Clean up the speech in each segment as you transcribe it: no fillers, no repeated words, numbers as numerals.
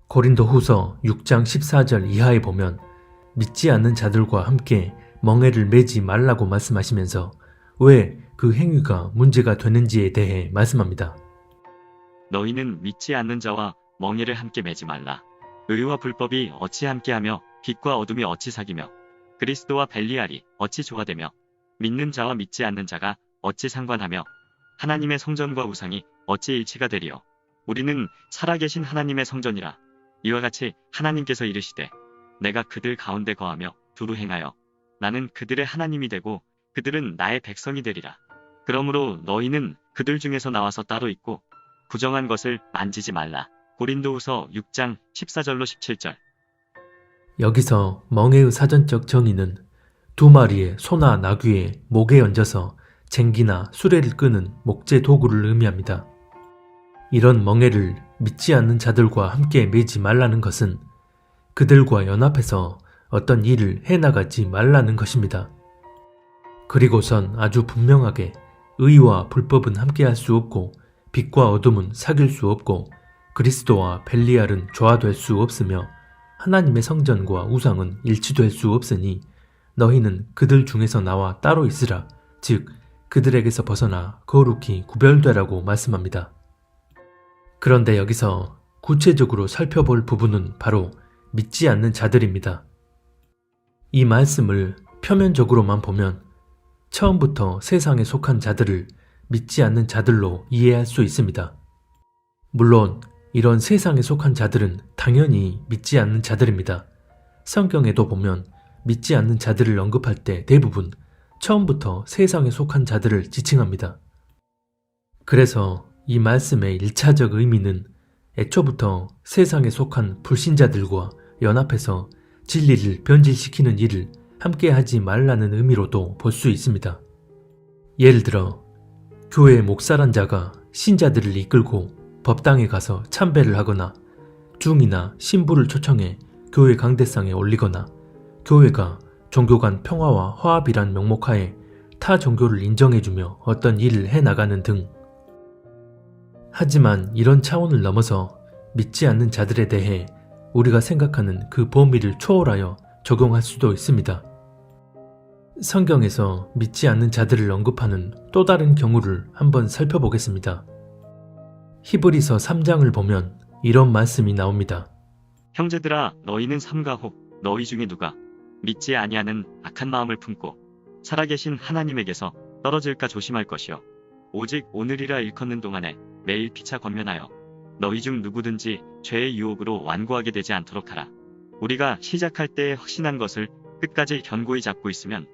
고린도후서 6장 14절 이하에 보면 믿지 않는 자들과 함께 멍에를 매지 말라고 말씀하시면서 왜 그 행위가 문제가 되는지에 대해 말씀합니다. 너희는 믿지 않는 자와 멍에를 함께 매지 말라. 의와 불법이 어찌 함께하며 빛과 어둠이 어찌 사귀며 그리스도와 벨리알이 어찌 조화되며 믿는 자와 믿지 않는 자가 어찌 상관하며 하나님의 성전과 우상이 어찌 일치가 되리요. 우리는 살아계신 하나님의 성전이라. 이와 같이 하나님께서 이르시되 내가 그들 가운데 거하며 두루 행하여 나는 그들의 하나님이 되고 그들은 나의 백성이 되리라. 그러므로 너희는 그들 중에서 나와서 따로 있고 부정한 것을 만지지 말라. 고린도후서 6장 14절로 17절. 여기서 멍에의 사전적 정의는 두 마리의 소나 나귀의 목에 얹어서 쟁기나 수레를 끄는 목재 도구를 의미합니다. 이런 멍에를 믿지 않는 자들과 함께 매지 말라는 것은 그들과 연합해서 어떤 일을 해나가지 말라는 것입니다. 그리고선 아주 분명하게 의와 불법은 함께할 수 없고 빛과 어둠은 사귈 수 없고 그리스도와 벨리알은 조화될 수 없으며 하나님의 성전과 우상은 일치될 수 없으니 너희는 그들 중에서 나와 따로 있으라. 즉 그들에게서 벗어나 거룩히 구별되라고 말씀합니다. 그런데 여기서 구체적으로 살펴볼 부분은 바로 믿지 않는 자들입니다. 이 말씀을 표면적으로만 보면 처음부터 세상에 속한 자들을 믿지 않는 자들로 이해할 수 있습니다. 물론 이런 세상에 속한 자들은 당연히 믿지 않는 자들입니다. 성경에도 보면 믿지 않는 자들을 언급할 때 대부분 처음부터 세상에 속한 자들을 지칭합니다. 그래서 이 말씀의 1차적 의미는 애초부터 세상에 속한 불신자들과 연합해서 진리를 변질시키는 일을 함께 하지 말라는 의미로도 볼 수 있습니다. 예를 들어 교회 목사란 자가 신자들을 이끌고 법당에 가서 참배를 하거나 중이나 신부를 초청해 교회 강대상에 올리거나 교회가 종교 간 평화와 화합이란 명목하에 타 종교를 인정해주며 어떤 일을 해나가는 등. 하지만 이런 차원을 넘어서 믿지 않는 자들에 대해 우리가 생각하는 그 범위를 초월하여 적용할 수도 있습니다. 성경에서 믿지 않는 자들을 언급하는 또 다른 경우를 한번 살펴보겠습니다. 히브리서 3장을 보면 이런 말씀이 나옵니다. 형제들아 너희는 삼가 혹 너희 중에 누가 믿지 아니하는 악한 마음을 품고 살아계신 하나님에게서 떨어질까 조심할 것이요 오직 오늘이라 일컫는 동안에 매일 피차 권면하여 너희 중 누구든지 죄의 유혹으로 완고하게 되지 않도록 하라. 우리가 시작할 때에 확신한 것을 끝까지 견고히 잡고 있으면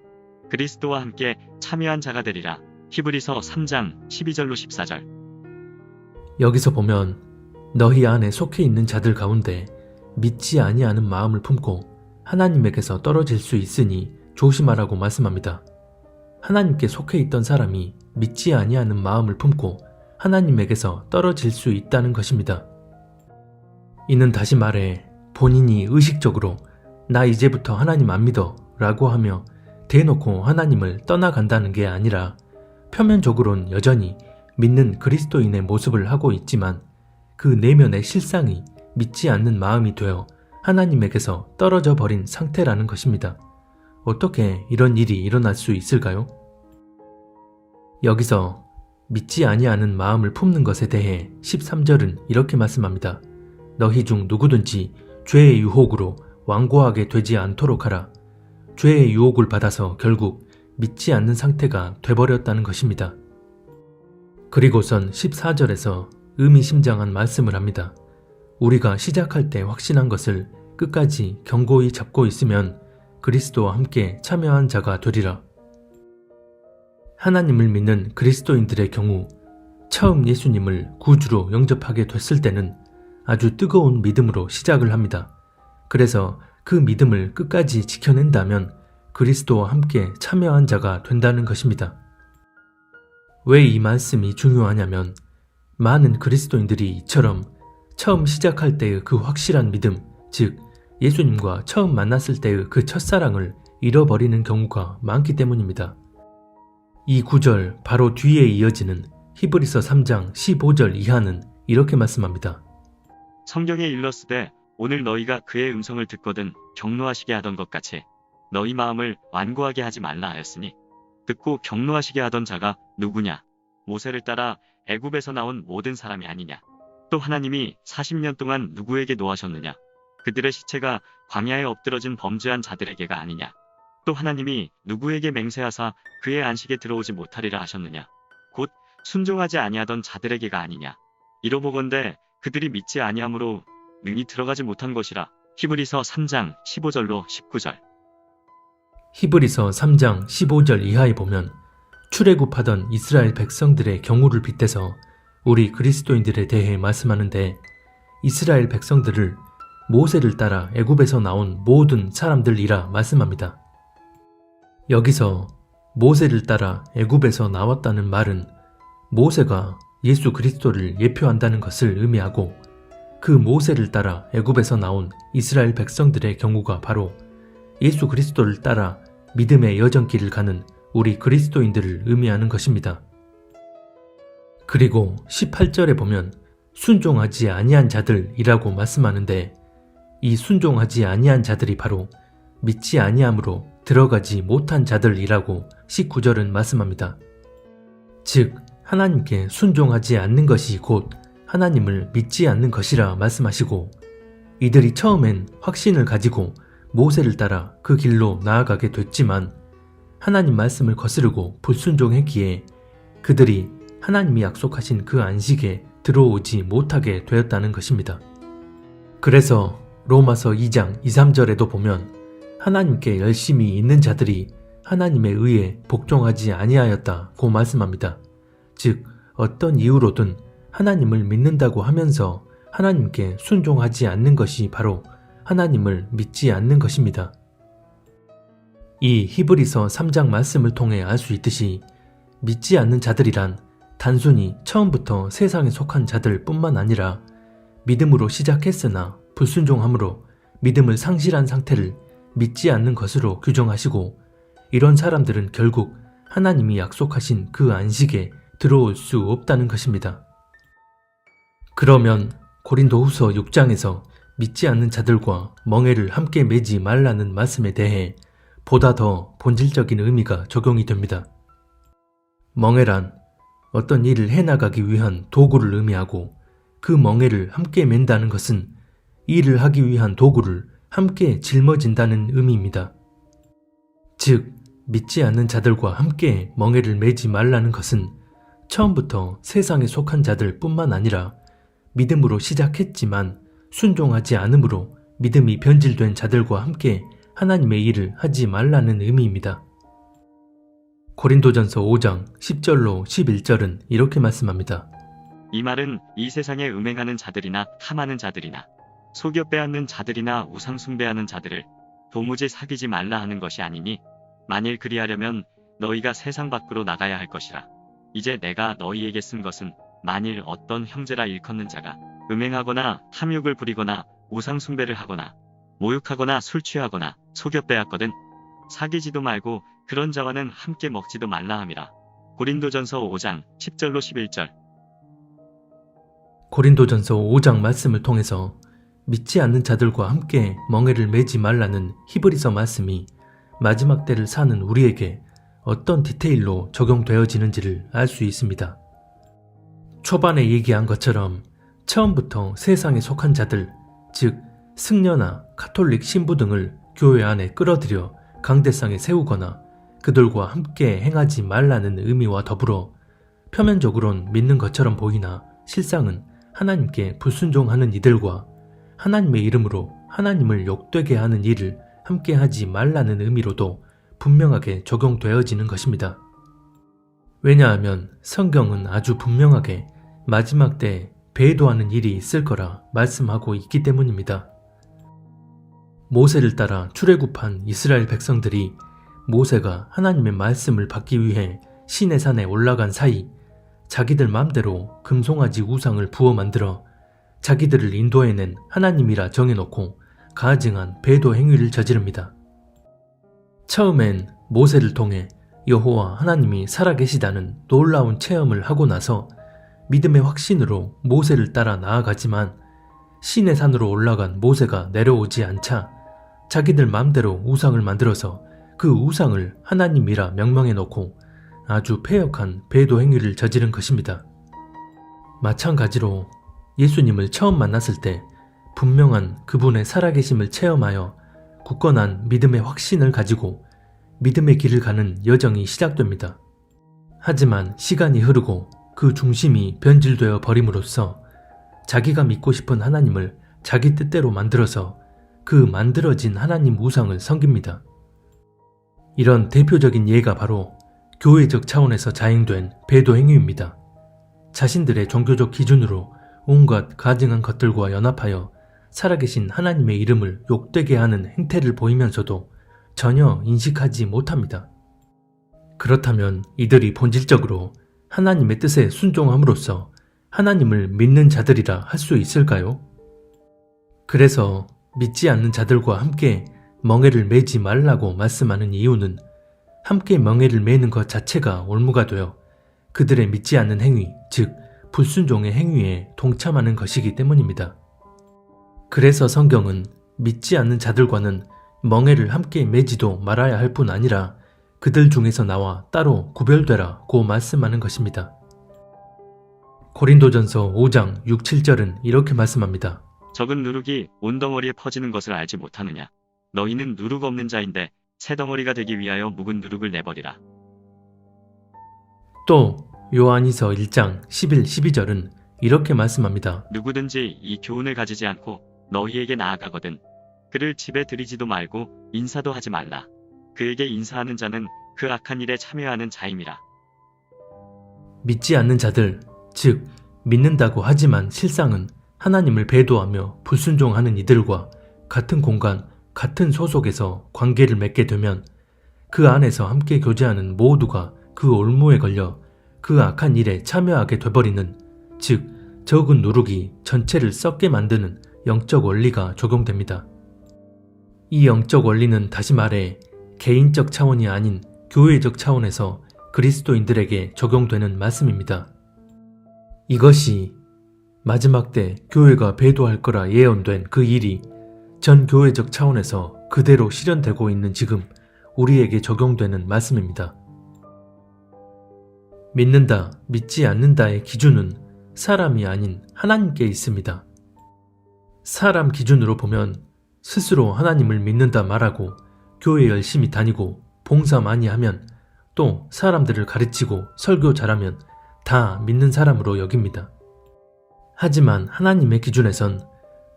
그리스도와 함께 참여한 자가 되리라. 히브리서 3장 12절로 14절. 여기서 보면 너희 안에 속해 있는 자들 가운데 믿지 아니하는 마음을 품고 하나님에게서 떨어질 수 있으니 조심하라고 말씀합니다. 하나님께 속해 있던 사람이 믿지 아니하는 마음을 품고 하나님에게서 떨어질 수 있다는 것입니다. 이는 다시 말해 본인이 의식적으로 나 이제부터 하나님 안 믿어 라고 하며 대놓고 하나님을 떠나간다는 게 아니라 표면적으론 여전히 믿는 그리스도인의 모습을 하고 있지만 그 내면의 실상이 믿지 않는 마음이 되어 하나님에게서 떨어져 버린 상태라는 것입니다. 어떻게 이런 일이 일어날 수 있을까요? 여기서 믿지 아니하는 마음을 품는 것에 대해 13절은 이렇게 말씀합니다. 너희 중 누구든지 죄의 유혹으로 완고하게 되지 않도록 하라. 죄의 유혹을 받아서 결국 믿지 않는 상태가 돼버렸다는 것입니다. 그리고선 14절에서 의미심장한 말씀을 합니다. 우리가 시작할 때 확신한 것을 끝까지 견고히 잡고 있으면 그리스도와 함께 참여한 자가 되리라. 하나님을 믿는 그리스도인들의 경우 처음 예수님을 구주로 영접하게 됐을 때는 아주 뜨거운 믿음으로 시작을 합니다. 그래서 그 믿음을 끝까지 지켜낸다면 그리스도와 함께 참여한 자가 된다는 것입니다. 왜 이 말씀이 중요하냐면 많은 그리스도인들이 이처럼 처음 시작할 때의 그 확실한 믿음, 즉 예수님과 처음 만났을 때의 그 첫사랑을 잃어버리는 경우가 많기 때문입니다. 이 구절 바로 뒤에 이어지는 히브리서 3장 15절 이하는 이렇게 말씀합니다. 성경에 일렀으되 오늘 너희가 그의 음성을 듣거든 경노하시게 하던 것 같이 너희 마음을 완고하게 하지 말라 하였으니 듣고 경노하시게 하던 자가 누구냐? 모세를 따라 애굽에서 나온 모든 사람이 아니냐? 또 하나님이 40년 동안 누구에게 노하셨느냐? 그들의 시체가 광야에 엎드러진 범죄한 자들에게가 아니냐? 또 하나님이 누구에게 맹세하사 그의 안식에 들어오지 못하리라 하셨느냐? 곧 순종하지 아니하던 자들에게가 아니냐? 이로보건대 그들이 믿지 아니함으로 능히 들어가지 못한 것이라. 히브리서 3장 15절로 19절. 히브리서 3장 15절 이하에 보면 출애굽하던 이스라엘 백성들의 경우를 빗대서 우리 그리스도인들에 대해 말씀하는데, 이스라엘 백성들을 모세를 따라 애굽에서 나온 모든 사람들이라 말씀합니다. 여기서 모세를 따라 애굽에서 나왔다는 말은 모세가 예수 그리스도를 예표한다는 것을 의미하고, 그 모세를 따라 애굽에서 나온 이스라엘 백성들의 경우가 바로 예수 그리스도를 따라 믿음의 여정길을 가는 우리 그리스도인들을 의미하는 것입니다. 그리고 18절에 보면 순종하지 아니한 자들이라고 말씀하는데, 이 순종하지 아니한 자들이 바로 믿지 아니함으로 들어가지 못한 자들이라고 19절은 말씀합니다. 즉 하나님께 순종하지 않는 것이 곧 하나님을 믿지 않는 것이라 말씀하시고, 이들이 처음엔 확신을 가지고 모세를 따라 그 길로 나아가게 됐지만 하나님 말씀을 거스르고 불순종했기에 그들이 하나님이 약속하신 그 안식에 들어오지 못하게 되었다는 것입니다. 그래서 로마서 2장 2, 3절에도 보면 하나님께 열심히 있는 자들이 하나님에 의해 복종하지 아니하였다고 말씀합니다. 즉 어떤 이유로든 하나님을 믿는다고 하면서 하나님께 순종하지 않는 것이 바로 하나님을 믿지 않는 것입니다. 이 히브리서 3장 말씀을 통해 알 수 있듯이 믿지 않는 자들이란 단순히 처음부터 세상에 속한 자들 뿐만 아니라 믿음으로 시작했으나 불순종함으로 믿음을 상실한 상태를 믿지 않는 것으로 규정하시고, 이런 사람들은 결국 하나님이 약속하신 그 안식에 들어올 수 없다는 것입니다. 그러면 고린도후서 6장에서 믿지 않는 자들과 멍에를 함께 매지 말라는 말씀에 대해 보다 더 본질적인 의미가 적용이 됩니다. 멍에란 어떤 일을 해나가기 위한 도구를 의미하고, 그 멍에를 함께 맨다는 것은 일을 하기 위한 도구를 함께 짊어진다는 의미입니다. 즉 믿지 않는 자들과 함께 멍에를 매지 말라는 것은 처음부터 세상에 속한 자들 뿐만 아니라 믿음으로 시작했지만 순종하지 않으므로 믿음이 변질된 자들과 함께 하나님의 일을 하지 말라는 의미입니다. 고린도전서 5장 10절로 11절은 이렇게 말씀합니다. 이 말은 이 세상에 음행하는 자들이나 탐하는 자들이나 속여 빼앗는 자들이나 우상 숭배하는 자들을 도무지 사귀지 말라 하는 것이 아니니, 만일 그리하려면 너희가 세상 밖으로 나가야 할 것이라. 이제 내가 너희에게 쓴 것은 만일 어떤 형제라 일컫는 자가 음행하거나 탐욕을 부리거나 우상 숭배를 하거나 모욕하거나 술 취하거나 속여 빼앗거든 사귀지도 말고 그런 자와는 함께 먹지도 말라 함이라. 고린도전서 5장 10절로 11절. 고린도전서 5장 말씀을 통해서 믿지 않는 자들과 함께 멍에를 매지 말라는 히브리서 말씀이 마지막 때를 사는 우리에게 어떤 디테일로 적용되어지는지를 알 수 있습니다. 초반에 얘기한 것처럼 처음부터 세상에 속한 자들, 즉 승려나 가톨릭 신부 등을 교회 안에 끌어들여 강대상에 세우거나 그들과 함께 행하지 말라는 의미와 더불어 표면적으론 믿는 것처럼 보이나 실상은 하나님께 불순종하는 이들과 하나님의 이름으로 하나님을 욕되게 하는 일을 함께 하지 말라는 의미로도 분명하게 적용되어지는 것입니다. 왜냐하면 성경은 아주 분명하게 마지막 때 배도하는 일이 있을 거라 말씀하고 있기 때문입니다. 모세를 따라 출애굽한 이스라엘 백성들이 모세가 하나님의 말씀을 받기 위해 시내산에 올라간 사이 자기들 맘대로 금송아지 우상을 부어 만들어 자기들을 인도해낸 하나님이라 정해놓고 가증한 배도 행위를 저지릅니다. 처음엔 모세를 통해 여호와 하나님이 살아계시다는 놀라운 체험을 하고 나서 믿음의 확신으로 모세를 따라 나아가지만 시내 산으로 올라간 모세가 내려오지 않자 자기들 맘대로 우상을 만들어서 그 우상을 하나님이라 명명해 놓고 아주 패역한 배도 행위를 저지른 것입니다. 마찬가지로 예수님을 처음 만났을 때 분명한 그분의 살아계심을 체험하여 굳건한 믿음의 확신을 가지고 믿음의 길을 가는 여정이 시작됩니다. 하지만 시간이 흐르고 그 중심이 변질되어 버림으로써 자기가 믿고 싶은 하나님을 자기 뜻대로 만들어서 그 만들어진 하나님 우상을 섬깁니다. 이런 대표적인 예가 바로 교회적 차원에서 자행된 배도 행위입니다. 자신들의 종교적 기준으로 온갖 가증한 것들과 연합하여 살아계신 하나님의 이름을 욕되게 하는 행태를 보이면서도 전혀 인식하지 못합니다. 그렇다면 이들이 본질적으로 하나님의 뜻에 순종함으로써 하나님을 믿는 자들이라 할 수 있을까요? 그래서 믿지 않는 자들과 함께 멍에를 매지 말라고 말씀하는 이유는 함께 멍에를 매는 것 자체가 올무가 되어 그들의 믿지 않는 행위, 즉 불순종의 행위에 동참하는 것이기 때문입니다. 그래서 성경은 믿지 않는 자들과는 멍에를 함께 매지도 말아야 할 뿐 아니라 그들 중에서 나와 따로 구별되라고 말씀하는 것입니다. 고린도전서 5장 6, 7절은 이렇게 말씀합니다. 적은 누룩이 온 덩어리에 퍼지는 것을 알지 못하느냐. 너희는 누룩 없는 자인데 새 덩어리가 되기 위하여 묵은 누룩을 내버리라. 또 요한이서 1장 11, 12절은 이렇게 말씀합니다. 누구든지 이 교훈을 가지지 않고 너희에게 나아가거든 그를 집에 들이지도 말고 인사도 하지 말라. 그에게 인사하는 자는 그 악한 일에 참여하는 자임이라. 믿지 않는 자들, 즉 믿는다고 하지만 실상은 하나님을 배도하며 불순종하는 이들과 같은 공간, 같은 소속에서 관계를 맺게 되면 그 안에서 함께 교제하는 모두가 그 올무에 걸려 그 악한 일에 참여하게 돼버리는, 즉 적은 누룩이 전체를 썩게 만드는 영적 원리가 적용됩니다. 이 영적 원리는 다시 말해 개인적 차원이 아닌 교회적 차원에서 그리스도인들에게 적용되는 말씀입니다. 이것이 마지막 때 교회가 배도할 거라 예언된 그 일이 전 교회적 차원에서 그대로 실현되고 있는 지금 우리에게 적용되는 말씀입니다. 믿는다, 믿지 않는다의 기준은 사람이 아닌 하나님께 있습니다. 사람 기준으로 보면 스스로 하나님을 믿는다 말하고 교회 열심히 다니고 봉사 많이 하면 또 사람들을 가르치고 설교 잘하면 다 믿는 사람으로 여깁니다. 하지만 하나님의 기준에선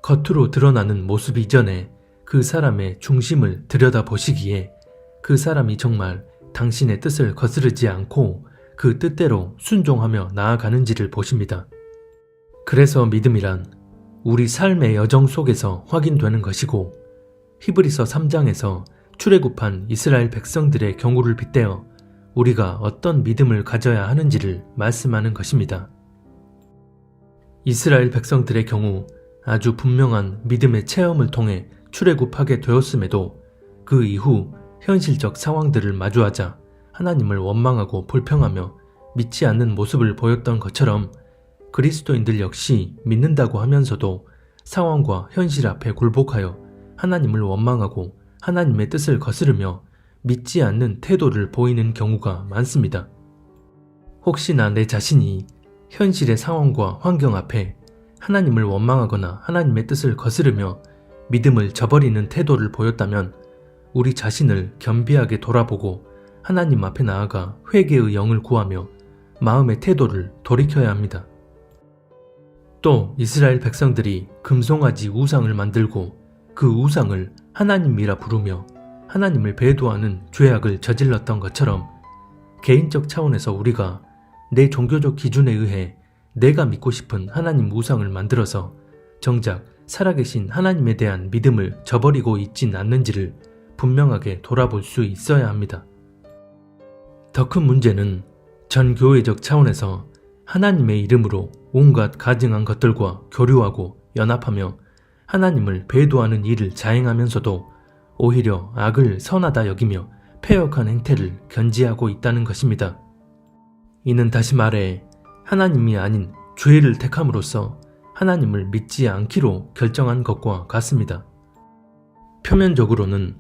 겉으로 드러나는 모습 이전에 그 사람의 중심을 들여다보시기에 그 사람이 정말 당신의 뜻을 거스르지 않고 그 뜻대로 순종하며 나아가는지를 보십니다. 그래서 믿음이란 우리 삶의 여정 속에서 확인되는 것이고 히브리서 3장에서 출애굽한 이스라엘 백성들의 경우를 빗대어 우리가 어떤 믿음을 가져야 하는지를 말씀하는 것입니다. 이스라엘 백성들의 경우 아주 분명한 믿음의 체험을 통해 출애굽하게 되었음에도 그 이후 현실적 상황들을 마주하자 하나님을 원망하고 불평하며 믿지 않는 모습을 보였던 것처럼 그리스도인들 역시 믿는다고 하면서도 상황과 현실 앞에 굴복하여 하나님을 원망하고 하나님의 뜻을 거스르며 믿지 않는 태도를 보이는 경우가 많습니다. 혹시나 내 자신이 현실의 상황과 환경 앞에 하나님을 원망하거나 하나님의 뜻을 거스르며 믿음을 저버리는 태도를 보였다면 우리 자신을 겸비하게 돌아보고 하나님 앞에 나아가 회개의 영을 구하며 마음의 태도를 돌이켜야 합니다. 또 이스라엘 백성들이 금송아지 우상을 만들고 그 우상을 하나님이라 부르며 하나님을 배도하는 죄악을 저질렀던 것처럼 개인적 차원에서 우리가 내 종교적 기준에 의해 내가 믿고 싶은 하나님 우상을 만들어서 정작 살아계신 하나님에 대한 믿음을 저버리고 있진 않는지를 분명하게 돌아볼 수 있어야 합니다. 더 큰 문제는 전 교회적 차원에서 하나님의 이름으로 온갖 가증한 것들과 교류하고 연합하며 하나님을 배도하는 일을 자행하면서도 오히려 악을 선하다 여기며 패역한 행태를 견지하고 있다는 것입니다. 이는 다시 말해 하나님이 아닌 죄를 택함으로써 하나님을 믿지 않기로 결정한 것과 같습니다. 표면적으로는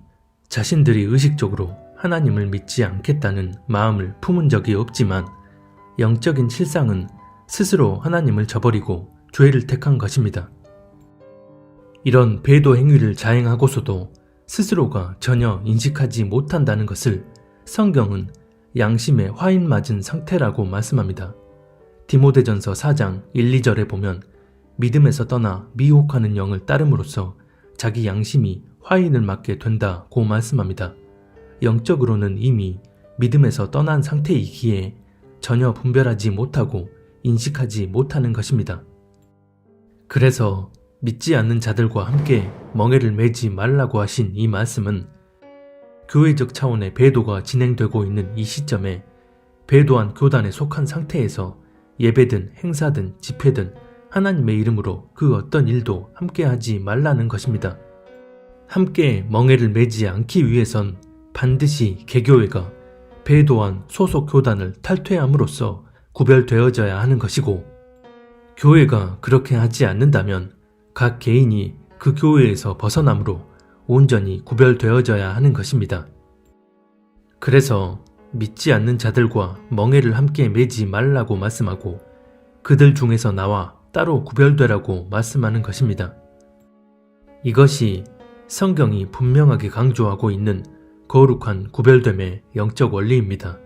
자신들이 의식적으로 하나님을 믿지 않겠다는 마음을 품은 적이 없지만 영적인 실상은 스스로 하나님을 저버리고 죄를 택한 것입니다. 이런 배도 행위를 자행하고서도 스스로가 전혀 인식하지 못한다는 것을 성경은 양심에 화인 맞은 상태라고 말씀합니다. 디모데전서 4장 1, 2절에 보면 믿음에서 떠나 미혹하는 영을 따름으로써 자기 양심이 화인을 맞게 된다고 말씀합니다. 영적으로는 이미 믿음에서 떠난 상태이기에 전혀 분별하지 못하고 인식하지 못하는 것입니다. 그래서 믿지 않는 자들과 함께 멍에를 매지 말라고 하신 이 말씀은 교회적 차원의 배도가 진행되고 있는 이 시점에 배도한 교단에 속한 상태에서 예배든 행사든 집회든 하나님의 이름으로 그 어떤 일도 함께 하지 말라는 것입니다. 함께 멍에를 매지 않기 위해선 반드시 개교회가 배도한 소속 교단을 탈퇴함으로써 구별되어져야 하는 것이고, 교회가 그렇게 하지 않는다면 각 개인이 그 교회에서 벗어남으로 온전히 구별되어져야 하는 것입니다. 그래서 믿지 않는 자들과 멍에를 함께 매지 말라고 말씀하고 그들 중에서 나와 따로 구별되라고 말씀하는 것입니다. 이것이 성경이 분명하게 강조하고 있는 거룩한 구별됨의 영적 원리입니다.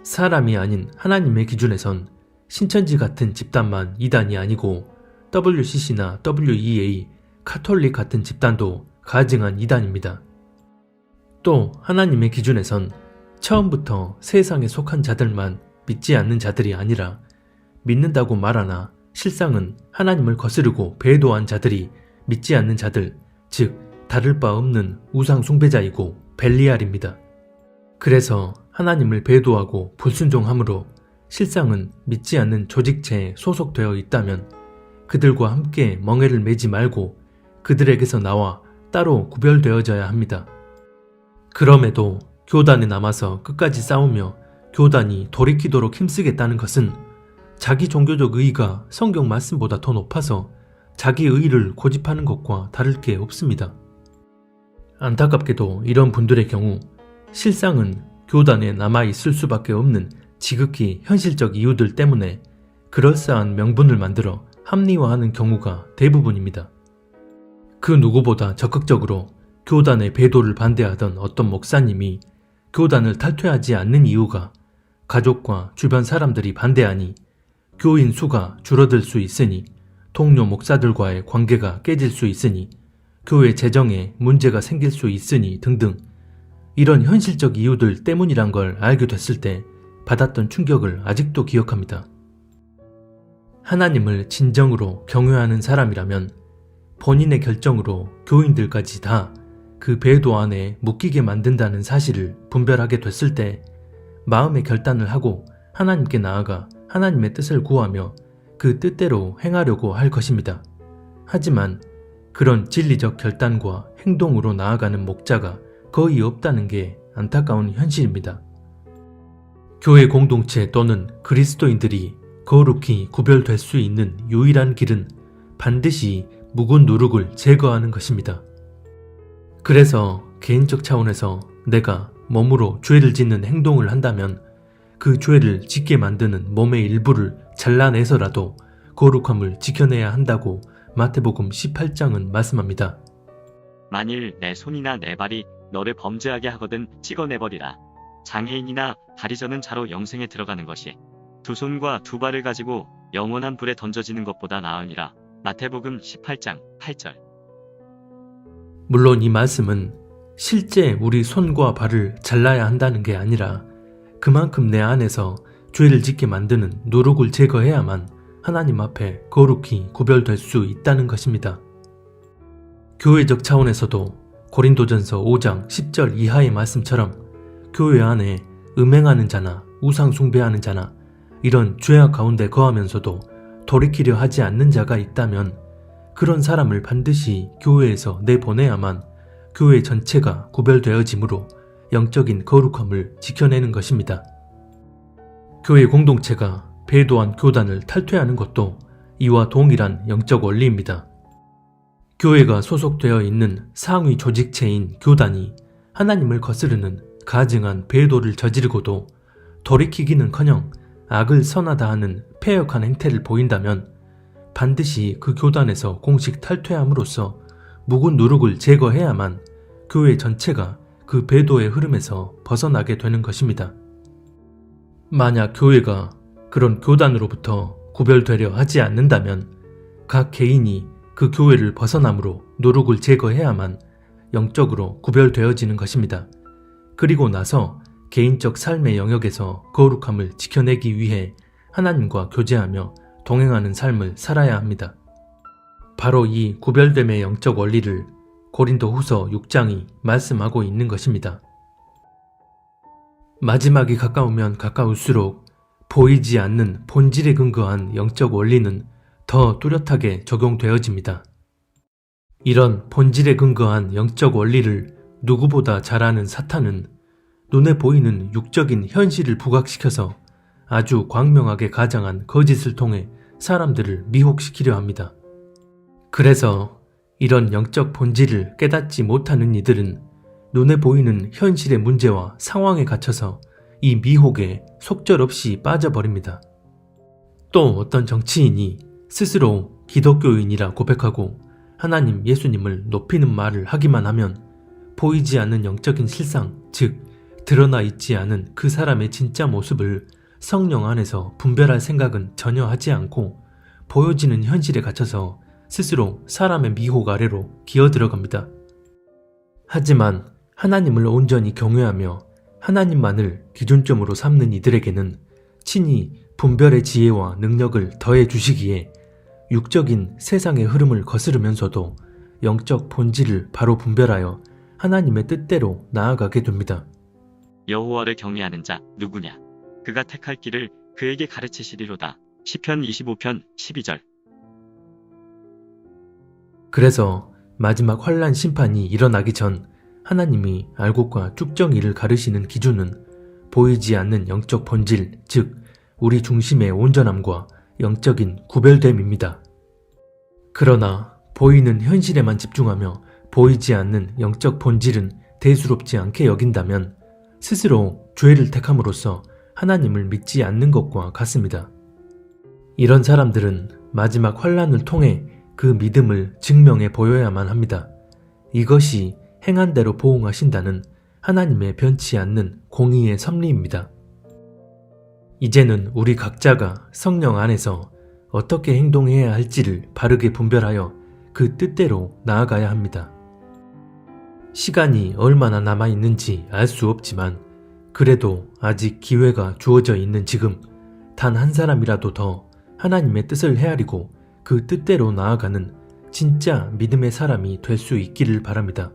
사람이 아닌 하나님의 기준에선 신천지 같은 집단만 이단이 아니고 WCC나 WEA, 카톨릭 같은 집단도 가증한 이단입니다. 또 하나님의 기준에선 처음부터 세상에 속한 자들만 믿지 않는 자들이 아니라 믿는다고 말하나 실상은 하나님을 거스르고 배도한 자들이 믿지 않는 자들, 즉 다를 바 없는 우상 숭배자이고 벨리알입니다. 그래서 하나님을 배도하고 불순종함으로 실상은 믿지 않는 조직체에 소속되어 있다면 그들과 함께 멍에를 매지 말고 그들에게서 나와 따로 구별되어져야 합니다. 그럼에도 교단에 남아서 끝까지 싸우며 교단이 돌이키도록 힘쓰겠다는 것은 자기 종교적 의의가 성경 말씀보다 더 높아서 자기 의의를 고집하는 것과 다를 게 없습니다. 안타깝게도 이런 분들의 경우 실상은 교단에 남아있을 수밖에 없는 지극히 현실적 이유들 때문에 그럴싸한 명분을 만들어 합리화하는 경우가 대부분입니다. 그 누구보다 적극적으로 교단의 배도를 반대하던 어떤 목사님이 교단을 탈퇴하지 않는 이유가 가족과 주변 사람들이 반대하니 교인 수가 줄어들 수 있으니 동료 목사들과의 관계가 깨질 수 있으니 교회 재정에 문제가 생길 수 있으니 등등 이런 현실적 이유들 때문이란 걸 알게 됐을 때 받았던 충격을 아직도 기억합니다. 하나님을 진정으로 경외하는 사람이라면 본인의 결정으로 교인들까지 다 그 배도 안에 묶이게 만든다는 사실을 분별하게 됐을 때 마음의 결단을 하고 하나님께 나아가 하나님의 뜻을 구하며 그 뜻대로 행하려고 할 것입니다. 하지만 그런 진리적 결단과 행동으로 나아가는 목자가 거의 없다는 게 안타까운 현실입니다. 교회 공동체 또는 그리스도인들이 거룩히 구별될 수 있는 유일한 길은 반드시 묵은 누룩을 제거하는 것입니다. 그래서 개인적 차원에서 내가 몸으로 죄를 짓는 행동을 한다면 그 죄를 짓게 만드는 몸의 일부를 잘라내서라도 거룩함을 지켜내야 한다고 마태복음 18장은 말씀합니다. 만일 내 손이나 내 발이 너를 범죄하게 하거든 찍어내버리라. 장애인이나 다리 저는 자로 영생에 들어가는 것이 두 손과 두 발을 가지고 영원한 불에 던져지는 것보다 나으니라. 마태복음 18장 8절. 물론 이 말씀은 실제 우리 손과 발을 잘라야 한다는 게 아니라 그만큼 내 안에서 죄를 짓게 만드는 누룩을 제거해야만 하나님 앞에 거룩히 구별될 수 있다는 것입니다. 교회적 차원에서도 고린도전서 5장 10절 이하의 말씀처럼 교회 안에 음행하는 자나 우상 숭배하는 자나 이런 죄악 가운데 거하면서도 돌이키려 하지 않는 자가 있다면 그런 사람을 반드시 교회에서 내보내야만 교회 전체가 구별되어지므로 영적인 거룩함을 지켜내는 것입니다. 교회 공동체가 배도한 교단을 탈퇴하는 것도 이와 동일한 영적 원리입니다. 교회가 소속되어 있는 상위 조직체인 교단이 하나님을 거스르는 가증한 배도를 저지르고도 돌이키기는커녕 악을 선하다 하는 패역한 행태를 보인다면 반드시 그 교단에서 공식 탈퇴함으로써 묵은 누룩을 제거해야만 교회 전체가 그 배도의 흐름에서 벗어나게 되는 것입니다. 만약 교회가 그런 교단으로부터 구별되려 하지 않는다면 각 개인이 그 교회를 벗어남으로 누룩을 제거해야만 영적으로 구별되어지는 것입니다. 그리고 나서 개인적 삶의 영역에서 거룩함을 지켜내기 위해 하나님과 교제하며 동행하는 삶을 살아야 합니다. 바로 이 구별됨의 영적 원리를 고린도 후서 6장이 말씀하고 있는 것입니다. 마지막이 가까우면 가까울수록 보이지 않는 본질에 근거한 영적 원리는 더 뚜렷하게 적용되어집니다. 이런 본질에 근거한 영적 원리를 누구보다 잘 아는 사탄은 눈에 보이는 육적인 현실을 부각시켜서 아주 광명하게 가장한 거짓을 통해 사람들을 미혹시키려 합니다. 그래서 이런 영적 본질을 깨닫지 못하는 이들은 눈에 보이는 현실의 문제와 상황에 갇혀서 이 미혹에 속절없이 빠져버립니다. 또 어떤 정치인이 스스로 기독교인이라 고백하고 하나님 예수님을 높이는 말을 하기만 하면 보이지 않는 영적인 실상, 즉 드러나 있지 않은 그 사람의 진짜 모습을 성령 안에서 분별할 생각은 전혀 하지 않고 보여지는 현실에 갇혀서 스스로 사람의 미혹 아래로 기어들어갑니다. 하지만 하나님을 온전히 경외하며 하나님만을 기준점으로 삼는 이들에게는 친히 분별의 지혜와 능력을 더해 주시기에 육적인 세상의 흐름을 거스르면서도 영적 본질을 바로 분별하여 하나님의 뜻대로 나아가게 됩니다. 여호와를 경외하는 자 누구냐? 그가 택할 길을 그에게 가르치시리로다. 시편 25편 12절. 그래서 마지막 환란 심판이 일어나기 전 하나님이 알곡과 쭉정이를 가르시는 기준은 보이지 않는 영적 본질, 즉 우리 중심의 온전함과 영적인 구별됨입니다. 그러나 보이는 현실에만 집중하며 보이지 않는 영적 본질은 대수롭지 않게 여긴다면 스스로 죄를 택함으로써 하나님을 믿지 않는 것과 같습니다. 이런 사람들은 마지막 환란을 통해 그 믿음을 증명해 보여야만 합니다. 이것이 행한 대로 보응하신다는 하나님의 변치 않는 공의의 섭리입니다. 이제는 우리 각자가 성령 안에서 어떻게 행동해야 할지를 바르게 분별하여 그 뜻대로 나아가야 합니다. 시간이 얼마나 남아있는지 알 수 없지만 그래도 아직 기회가 주어져 있는 지금 단 한 사람이라도 더 하나님의 뜻을 헤아리고 그 뜻대로 나아가는 진짜 믿음의 사람이 될 수 있기를 바랍니다.